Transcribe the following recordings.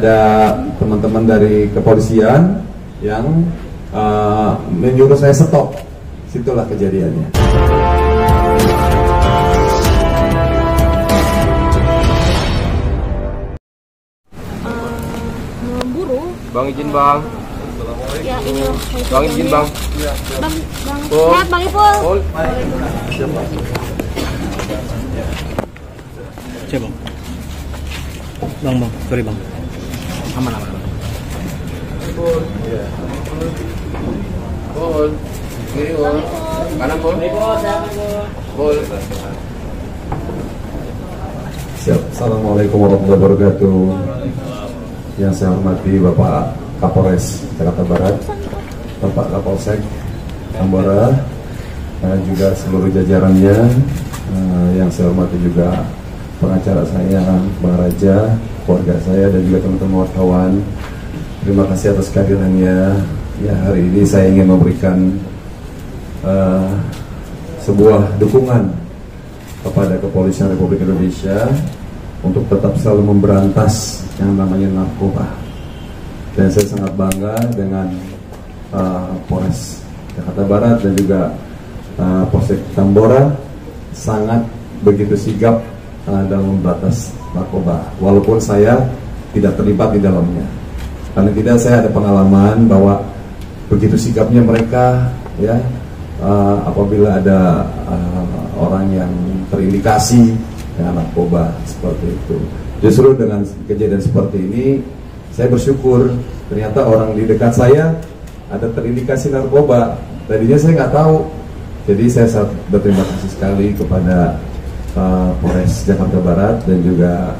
ada teman-teman dari kepolisian yang menyuruh saya stop. Situlah kejadiannya. Memburu. Bang izin bang. Ya ini loh. Bang izin bang. Bang sehat Bang Ipul. Siapa? Bang, sorry bang. Aman. Pul. Pul. Kiri pul. Kanan pul. Pul. Siap. Assalamualaikum warahmatullahi wabarakatuh. Yang saya hormati Bapak Kapolres Jakarta Barat, Bapak Kapolsek Tambora, dan juga seluruh jajarannya. Yang saya hormati juga pengacara saya, Bang Raja, keluarga saya, dan juga teman-teman wartawan. Terima kasih atas kehadirannya. Ya, hari ini saya ingin memberikan sebuah dukungan kepada Kepolisian Republik Indonesia untuk tetap selalu memberantas yang namanya narkoba. Dan saya sangat bangga dengan Polres Jakarta Barat dan juga Polsek Tambora sangat begitu sigap dalam memberantas narkoba, walaupun saya tidak terlibat di dalamnya. Karena tidak, saya ada pengalaman bahwa begitu sigapnya mereka, ya, apabila ada orang yang terindikasi dengan narkoba seperti itu. Justru dengan kejadian seperti ini, saya bersyukur ternyata orang di dekat saya ada terindikasi narkoba. Tadinya saya nggak tahu. Jadi saya sangat berterima kasih sekali kepada Polres Jakarta Barat dan juga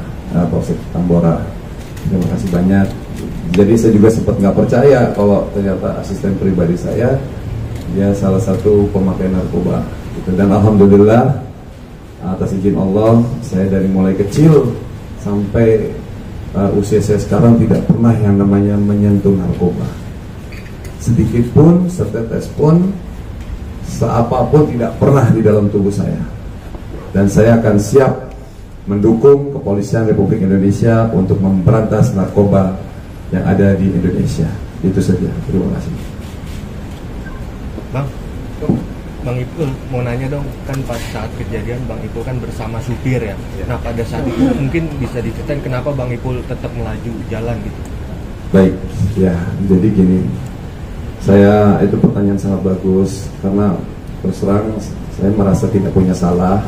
Polsek Tambora. Terima kasih banyak. Jadi saya juga sempat nggak percaya kalau ternyata asisten pribadi saya dia salah satu pemakai narkoba. Gitu. Dan alhamdulillah atas izin Allah, saya dari mulai kecil sampai usia saya sekarang tidak pernah yang namanya menyentuh narkoba. Sedikit pun, setetes pun, seapapun tidak pernah di dalam tubuh saya. Dan saya akan siap mendukung Kepolisian Republik Indonesia untuk memberantas narkoba yang ada di Indonesia. Itu saja. Terima kasih. Bang Ipul mau nanya dong, kan pas saat kejadian Bang Ipul kan bersama supir ya. Nah pada saat itu mungkin bisa diceritain kenapa Bang Ipul tetap melaju jalan gitu. Baik, ya jadi gini, saya itu pertanyaan sangat bagus karena terus terang saya merasa tidak punya salah,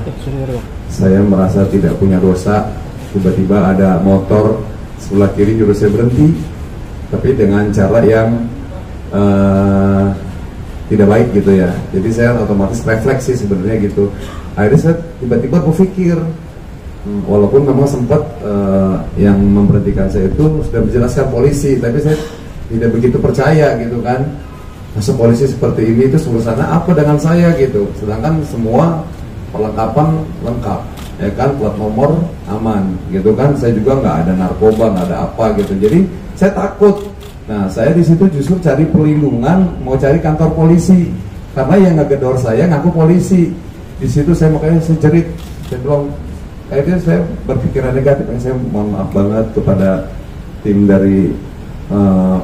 saya merasa tidak punya dosa. Tiba-tiba ada motor sebelah kiri nyuruh saya berhenti, tapi dengan cara yang tidak baik gitu ya. Jadi saya otomatis refleksi sebenarnya gitu. Akhirnya saya tiba-tiba berpikir, walaupun memang sempat yang memberhentikan saya itu sudah menjelaskan polisi, tapi saya tidak begitu percaya gitu kan. Masa polisi seperti ini itu urusannya apa dengan saya gitu. Sedangkan semua perlengkapan lengkap, ya kan, plat nomor aman gitu kan. Saya juga nggak ada narkoba, nggak ada apa gitu. Jadi saya takut. Nah, saya di situ justru cari perlindungan, mau cari kantor polisi, karena yang ngegedor saya ngaku polisi. Di situ saya makanya saya jerit, saya bilang, akhirnya saya berpikiran negatif. Saya mohon maaf banget kepada tim dari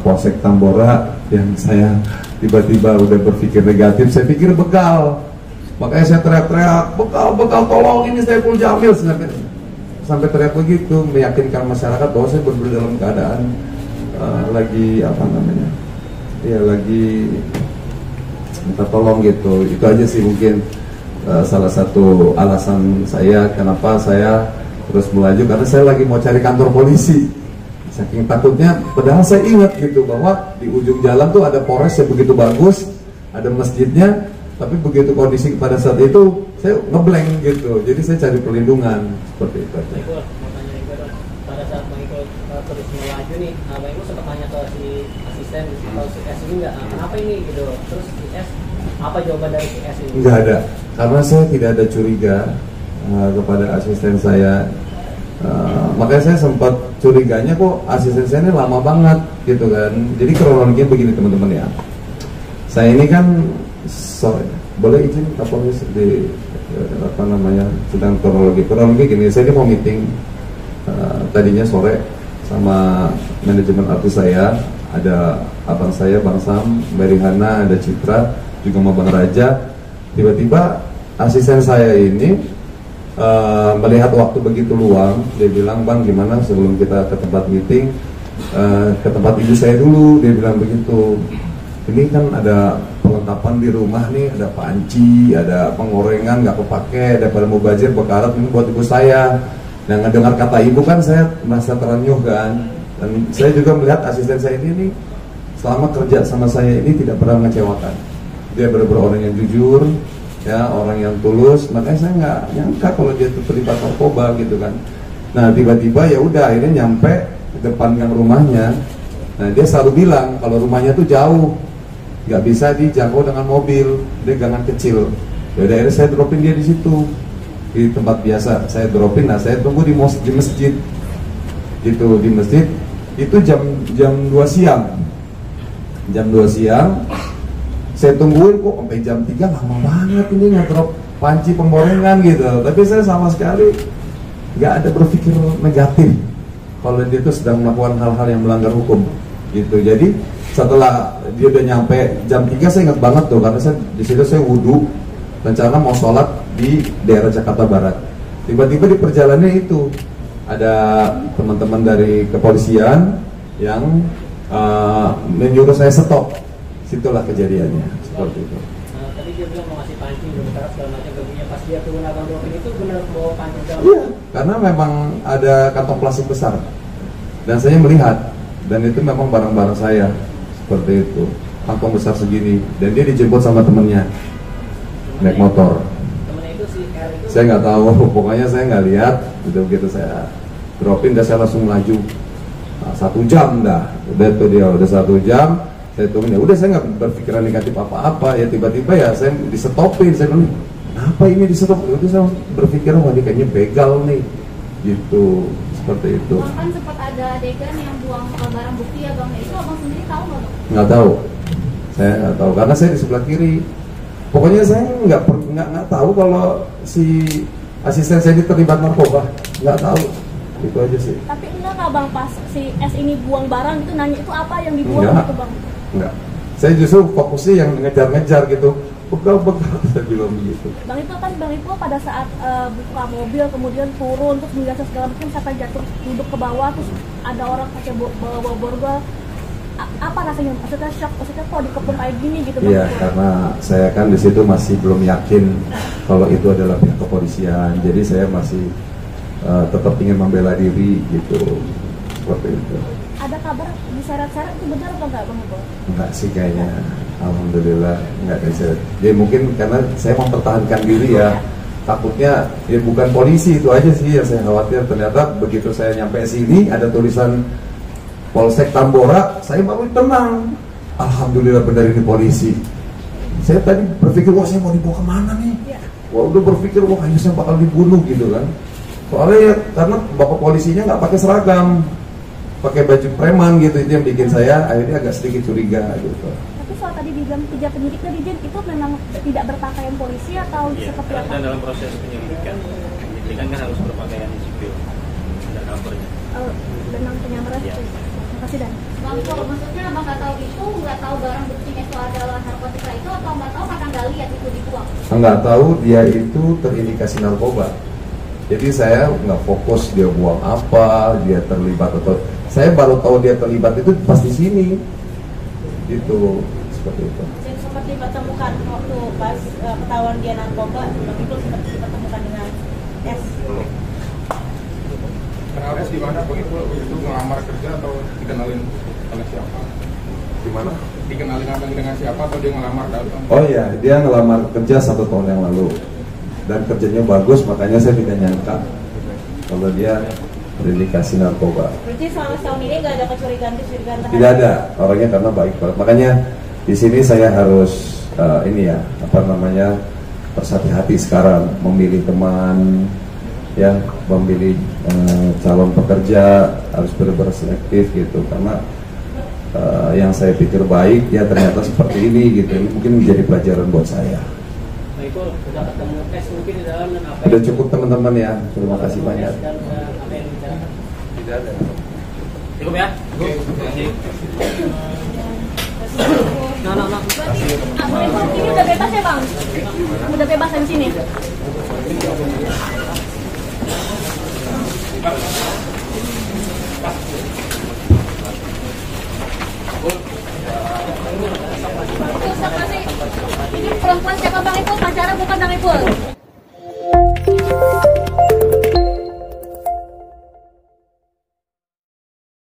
Polsek Tambora yang saya tiba-tiba udah berpikir negatif. Saya pikir begal, makanya saya teriak-teriak, begal, tolong ini saya Saiful Jamil, sampai teriak begitu, meyakinkan masyarakat bahwa saya benar-benar dalam keadaan lagi apa namanya, ya lagi minta tolong gitu. Itu aja sih mungkin salah satu alasan saya kenapa saya terus melaju, karena saya lagi mau cari kantor polisi. Saking takutnya, padahal saya ingat gitu bahwa di ujung jalan tuh ada Polres yang begitu bagus, ada masjidnya, tapi begitu kondisi pada saat itu saya ngeblank gitu. Jadi saya cari perlindungan seperti itu aja. Pada saat Bang Ipul terus melaju nih, Bang Ipul sempat tanya ke si asisten atau si S ini nggak, kenapa ini gitu. Terus si S, apa jawaban dari si S ini? Nggak ada, karena saya tidak ada curiga kepada asisten saya. Makanya saya sempat curiganya kok asisten saya ini lama banget gitu kan. Jadi kronologinya begini teman-teman ya. Saya ini kan boleh izin Kapolres di apa namanya sedang kronologi gini. Saya ini mau meeting tadinya sore sama manajemen artis saya, ada abang saya Bang Sam, Mbak Rihana, ada Citra, juga sama Bang Raja. Tiba-tiba asisten saya ini melihat waktu begitu luang, dia bilang, "Bang, gimana sebelum kita ke tempat meeting, ke tempat ibu saya dulu," dia bilang begitu. "Ini kan ada perlengkapan di rumah nih, ada panci, ada penggorengan nggak kepake, daripada mau bazir bekarat, ini buat ibu saya." Dan ngedengar kata ibu kan saya merasa terenyuh kan. Dan saya juga melihat asisten saya ini selama kerja sama saya ini tidak pernah mengecewakan. Dia benar-benar orang yang jujur, ya, orang yang tulus. Makanya saya nggak nyangka kalau dia itu terlibat narkoba gitu kan. Nah tiba-tiba ya udah akhirnya nyampe depan gang rumahnya. Nah dia selalu bilang kalau rumahnya tuh jauh, nggak bisa dijangkau dengan mobil, dia gangan kecil. Ya udah akhirnya saya dropin dia di situ, di tempat biasa saya dropin. Nah saya tunggu di masjid gitu, di masjid itu jam 2 siang. Jam 2 siang saya tungguin kok sampai jam 3, lama banget ini ngedrop panci penggorengan gitu. Tapi saya sama sekali nggak ada berpikir negatif kalau dia itu sedang melakukan hal-hal yang melanggar hukum gitu. Jadi setelah dia udah nyampe jam 3, saya ingat banget tuh karena saya di situ saya wudhu, rencana mau sholat di daerah Jakarta Barat. Tiba-tiba di perjalanannya itu ada teman-teman dari kepolisian yang menyuruh saya stop. Situlah kejadiannya seperti itu. Tadi dia bilang mau ngasih panci, sementara segala macam baginya. Pas dia turun abang dropin itu benar bawa panci dalam. Iya, karena memang ada kantong plastik besar dan saya melihat, dan itu memang barang-barang saya seperti itu, kantong besar segini, dan dia dijemput sama temennya naik motor. Temennya itu si R itu. Saya nggak tahu, pokoknya saya nggak lihat. Begitu saya dropin, dan saya langsung melaju. Nah, 1 jam dah, udah tuh dia udah 1 jam. Saya tungguin, ya udah saya nggak berpikiran negatif apa-apa. Ya tiba-tiba ya saya disetopin, saya bilang, "Kenapa ini di-stop?" Itu saya berpikir, wah ini kayaknya begal nih, gitu, seperti itu. Bang, kan sempat ada adegan yang buang barang bukti ya Bang, itu Abang sendiri tahu nggak Bang? Nggak tahu, saya nggak tahu karena saya di sebelah kiri. Pokoknya saya nggak tahu kalau si asisten saya ini terlibat narkoba, nggak tahu, itu aja sih. Tapi enggak nggak Bang, pas si S ini buang barang itu nanya itu apa yang dibuang Enggak. gitu Bang? Enggak, saya justru fokusnya yang ngejar-ngejar gitu, bekal-bekal, saya bilang begitu. Bang itu pada saat buka mobil kemudian turun terus melihat segala macam sampai jatuh duduk ke bawah, terus ada orang pakai bawa borgol, apa rasanya? Maksudnya shock, maksudnya kok dikepung kayak gini gitu Bang? Iya, karena saya kan di situ masih belum yakin kalau itu adalah pihak kepolisian, jadi saya masih tetap ingin membela diri gitu, seperti itu. Ada kabar diseret-seret itu benar atau enggak Bang Ibu? Enggak sih kayaknya, alhamdulillah enggak bisa. Jadi mungkin karena saya mempertahankan diri ya, takutnya ya bukan polisi, itu aja sih yang saya khawatir. Ternyata begitu saya nyampe sini ada tulisan Polsek Tambora, saya baru tenang. Alhamdulillah benar ini polisi. Saya tadi berpikir, wah saya mau dibawa kemana nih? Iya. Wah udah berpikir, wah kayaknya saya bakal dibunuh gitu kan. Soalnya ya, karena bapak polisinya nggak pakai seragam, pakai baju preman gitu, itu yang bikin saya akhirnya agak sedikit curiga gitu. Tapi soal tadi dibilang 3 penyidik tadi Jen, itu memang tidak berpakaian polisi atau seperti apa? Karena dalam proses penyelidikan kan harus berpakaian sipil, ada covernya. Benang penyamaran. Iya. Terima kasih Dan. Bang, kalau maksudnya Abang nggak tahu itu, nggak tahu barang buktinya itu adalah narkotika itu, atau nggak tahu karena nggak lihat itu dibuang? Nggak tahu dia itu terindikasi narkoba. Jadi saya nggak fokus dia buang apa, dia terlibat atau, saya baru tahu dia terlibat itu pas di sini, gitu, seperti itu. Dan sempat dipertemukan waktu pas ketahuan dia narkoba, itu sempat dipertemukan dengan S. Kenal S di mana Bang Ipul? Itu ngelamar kerja atau dikenalin oleh siapa? Gimana? Dikenalin dengan siapa atau dia ngelamar datang? Oh iya, dia ngelamar kerja 1 tahun yang lalu. Dan kerjanya bagus, makanya saya tidak nyangka kalau dia terindikasi narkoba. Berarti selama setahun ini nggak ada kecurigaan terhadap? Tidak ada, orangnya karena baik banget. Makanya di sini saya harus berhati-hati sekarang memilih teman, ya, memilih calon pekerja harus benar-benar selektif gitu. Karena yang saya pikir baik, ya ternyata seperti ini gitu. Ini mungkin menjadi pelajaran buat saya. Itu sudah ketemu S mungkin di dalam, dan apa? Udah cukup teman-teman ya, terima kasih banyak. Dan apa yang dibicarakan? Tidak ada. Cukup ya? Nah. Bang Ipul, ini udah bebas ya bang? Udah bebas di sini. Ini perempuan siapa bang Ipul? Pacarnya bukan bang Ipul?